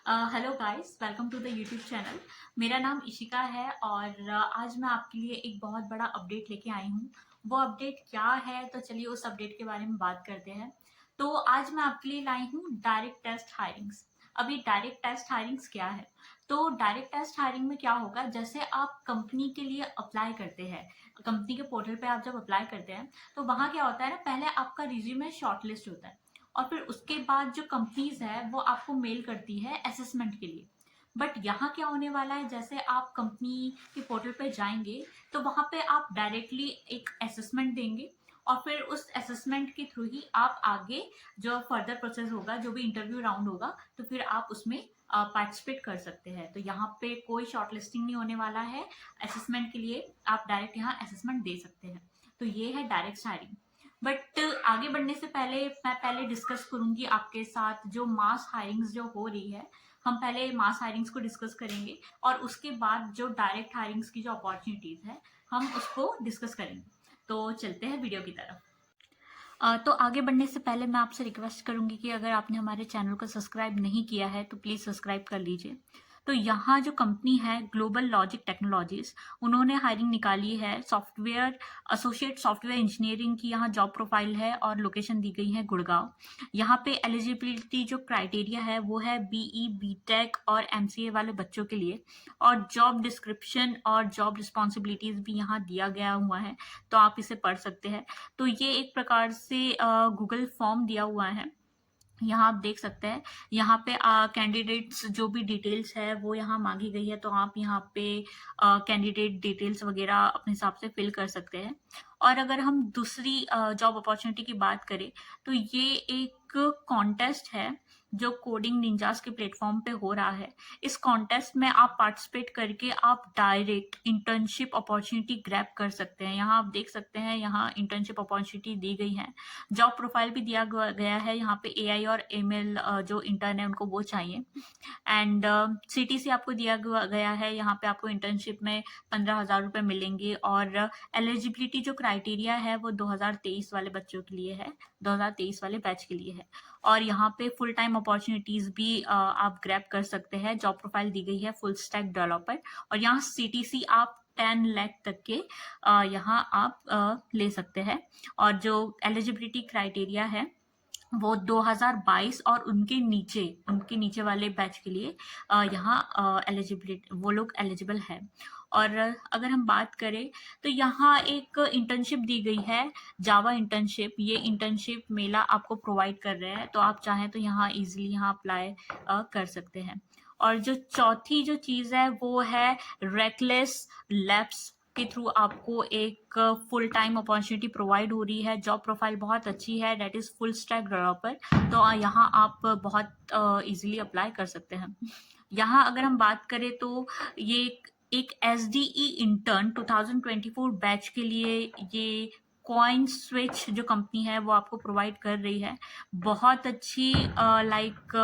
Hello guys, welcome to the YouTube channel. मेरा नाम इशिका है और आज मैं आपके लिए एक बहुत बड़ा अपडेट लेके आई हूँ। वो अपडेट क्या है, तो चलिए उस अपडेट के बारे में बात करते हैं। तो आज मैं आपके लिए लाई हूँ डायरेक्ट टेस्ट हायरिंग्स। अभी डायरेक्ट टेस्ट हायरिंग्स क्या है? तो डायरेक्ट टेस्ट हायरिंग में क्या होगा, जैसे आप कंपनी के लिए अप्लाई करते हैं, कंपनी के पोर्टल पे आप जब अप्लाई करते हैं तो वहाँ क्या होता है ना, पहले आपका रिज्यूमे शॉर्टलिस्ट होता है और फिर उसके बाद जो कंपनीज है वो आपको मेल करती है असेसमेंट के लिए। बट यहाँ क्या होने वाला है, जैसे आप कंपनी के पोर्टल पे जाएंगे तो वहाँ पे आप डायरेक्टली एक असेसमेंट देंगे और फिर उस असेसमेंट के थ्रू ही आप आगे जो फर्दर प्रोसेस होगा, जो भी इंटरव्यू राउंड होगा, तो फिर आप उसमें पार्टिसिपेट कर सकते हैं। तो यहाँ पे कोई शॉर्टलिस्टिंग नहीं होने वाला है। असेसमेंट के लिए आप डायरेक्ट यहाँ असेसमेंट दे सकते हैं। तो ये है डायरेक्ट हायरिंग। बट आगे बढ़ने से पहले मैं पहले डिस्कस करूंगी आपके साथ जो मास हायरिंग्स जो हो रही है। हम पहले मास हायरिंग्स को डिस्कस करेंगे और उसके बाद जो डायरेक्ट हायरिंग्स की जो अपॉर्चुनिटीज है हम उसको डिस्कस करेंगे। तो चलते हैं वीडियो की तरफ। तो आगे बढ़ने से पहले मैं आपसे रिक्वेस्ट करूंगी कि अगर आपने हमारे चैनल को सब्सक्राइब नहीं किया है तो प्लीज़ सब्सक्राइब कर लीजिए। तो यहाँ जो कंपनी है ग्लोबल लॉजिक टेक्नोलॉजीज, उन्होंने हायरिंग निकाली है सॉफ्टवेयर एसोसिएट सॉफ्टवेयर इंजीनियरिंग की। यहाँ जॉब प्रोफाइल है और लोकेशन दी गई है गुड़गांव। यहाँ पे एलिजिबिलिटी जो क्राइटेरिया है वो है बीई बीटेक और एमसीए वाले बच्चों के लिए। और जॉब डिस्क्रिप्शन और जॉब रिस्पॉन्सिबिलिटीज भी यहाँ दिया गया हुआ है, तो आप इसे पढ़ सकते हैं। तो ये एक प्रकार से गूगल फॉर्म दिया हुआ है, यहाँ आप देख सकते हैं। यहाँ पे कैंडिडेट्स जो भी डिटेल्स है वो यहाँ मांगी गई है, तो आप यहाँ पे कैंडिडेट डिटेल्स वगैरह अपने हिसाब से फिल कर सकते हैं। और अगर हम दूसरी जॉब अपॉर्चुनिटी की बात करें तो ये एक कॉन्टेस्ट है जो कोडिंग निंजास के प्लेटफॉर्म पे हो रहा है। इस कॉन्टेस्ट में आप पार्टिसिपेट करके आप डायरेक्ट इंटर्नशिप अपॉर्चुनिटी ग्रैब कर सकते हैं। यहाँ आप देख सकते हैं, यहाँ इंटर्नशिप अपॉर्चुनिटी दी गई है। जॉब प्रोफाइल भी दिया गया है। यहाँ पे एआई और एमएल जो इंटर्न है उनको वो चाहिए। एंड सीटीसी आपको दिया गया है। यहाँ पे आपको इंटर्नशिप में 15,000 रुपये मिलेंगे। और एलिजिबिलिटी जो क्राइटेरिया है वो 2023 वाले बच्चों के लिए है, 2023 वाले बैच के लिए है। और यहाँ पे फुल टाइम अपॉर्चुनिटीज भी आप ग्रैब कर सकते हैं। जॉब प्रोफाइल दी गई है फुल स्टैक डेवलपर। और यहाँ सीटीसी आप 10 लाख तक के यहाँ आप ले सकते हैं। और जो एलिजिबिलिटी क्राइटेरिया है वो 2022 और उनके नीचे वाले बैच के लिए यहाँ एलिजिबिलिटी वो लोग एलिजिबल है। और अगर हम बात करें तो यहाँ एक इंटर्नशिप दी गई है, जावा इंटर्नशिप। ये इंटर्नशिप मेला आपको प्रोवाइड कर रहे हैं, तो आप चाहें तो यहाँ इजीली यहाँ अप्लाई कर सकते हैं। और जो चौथी जो चीज़ है वो है रेकलेस लैब्स के थ्रू आपको एक फुल टाइम अपॉर्चुनिटी प्रोवाइड हो रही है। जॉब प्रोफाइल बहुत अच्छी है, that is full stack developer. तो यहाँ आप बहुत इजीली अप्लाई कर सकते हैं। यहाँ अगर हम बात करें तो ये एक एसडीई इंटर्न 2024 बैच के लिए ये कॉइन स्विच जो कंपनी है वो आपको प्रोवाइड कर रही है। बहुत अच्छी लाइक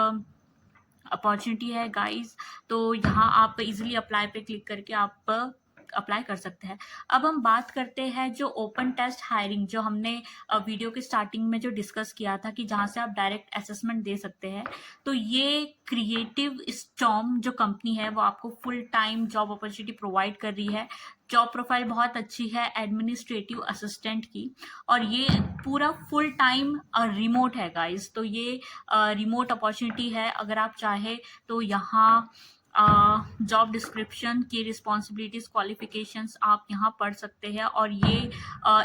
अपॉर्चुनिटी है गाइस। तो यहाँ आप इजीली अप्लाई पे क्लिक करके आप अप्लाई कर सकते हैं। अब हम बात करते हैं जो ओपन टेस्ट हायरिंग, जो हमने वीडियो के स्टार्टिंग में जो डिस्कस किया था कि जहाँ से आप डायरेक्ट असेसमेंट दे सकते हैं। तो ये क्रिएटिव स्टॉर्म जो कंपनी है वो आपको full time job opportunity provide कर रही है। जॉब प्रोफाइल बहुत अच्छी है एडमिनिस्ट्रेटिव असिस्टेंट की। और ये पूरा फुल टाइम रिमोट है गाइस। तो ये रिमोट अपॉर्चुनिटी है। अगर आप चाहे तो यहाँ जॉब डिस्क्रिप्शन की रिस्पॉन्सिबिलिटीज क्वालिफिकेशंस आप यहाँ पढ़ सकते हैं। और ये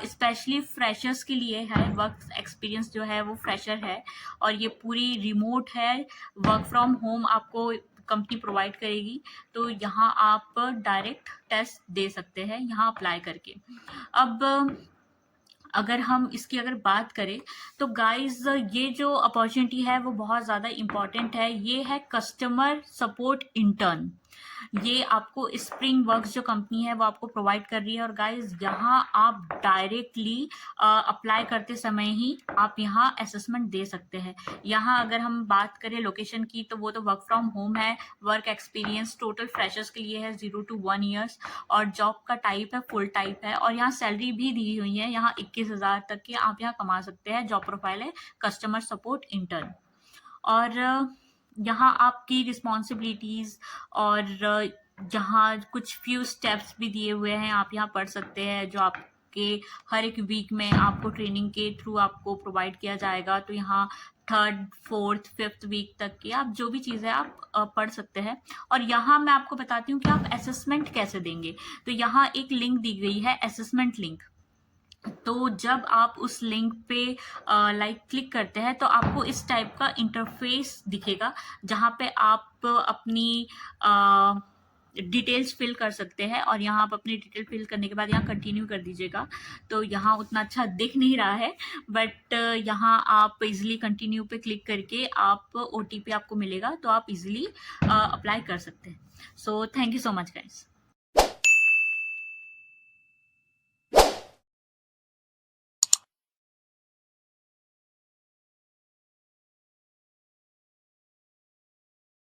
स्पेशली फ्रेशर्स के लिए है, वर्क एक्सपीरियंस जो है वो फ्रेशर है। और ये पूरी रिमोट है, वर्क फ्रॉम होम आपको कंपनी प्रोवाइड करेगी। तो यहाँ आप डायरेक्ट टेस्ट दे सकते हैं यहाँ अप्लाई करके। अब अगर हम इसकी अगर बात करें तो गाइज ये जो अपॉर्चुनिटी है वो बहुत ज़्यादा इम्पॉर्टेंट है। ये है कस्टमर सपोर्ट इंटर्न। ये आपको स्प्रिंग वर्क्स जो कंपनी है वो आपको प्रोवाइड कर रही है। और गाइज यहाँ आप डायरेक्टली अप्लाई करते समय ही आप यहाँ असेसमेंट दे सकते हैं। यहाँ अगर हम बात करें लोकेशन की तो वो तो वर्क फ्रॉम होम है। वर्क एक्सपीरियंस टोटल फ्रेशर्स के लिए है 0 to 1 ईयर्स। और जॉब का टाइप है फुल टाइप है। और यहाँ सैलरी भी दी हुई है, यहाँ 21,000 तक की आप यहाँ कमा सकते हैं। जॉब प्रोफाइल है कस्टमर सपोर्ट इंटर्न। और यहाँ आपकी रिस्पॉन्सिबिलिटीज़ और यहाँ कुछ फ्यू स्टेप्स भी दिए हुए हैं, आप यहाँ पढ़ सकते हैं, जो आपके हर एक वीक में आपको ट्रेनिंग के थ्रू आपको प्रोवाइड किया जाएगा। तो यहाँ 3rd, 4th, 5th वीक तक की आप जो भी चीज़ें आप पढ़ सकते हैं। और यहाँ मैं आपको बताती हूँ कि आप असेसमेंट कैसे देंगे। तो यहाँ एक लिंक दी गई है, असेसमेंट लिंक। तो जब आप उस लिंक पे लाइक क्लिक करते हैं तो आपको इस टाइप का इंटरफेस दिखेगा, जहाँ पे आप अपनी डिटेल्स फिल कर सकते हैं। और यहाँ आप अपनी डिटेल फिल करने के बाद यहाँ कंटिन्यू कर दीजिएगा। तो यहाँ उतना अच्छा दिख नहीं रहा है, बट यहाँ आप इजीली कंटिन्यू पे क्लिक करके आप OTP आपको मिलेगा, तो आप इजीली अप्लाई कर सकते हैं। So thank you so much guys.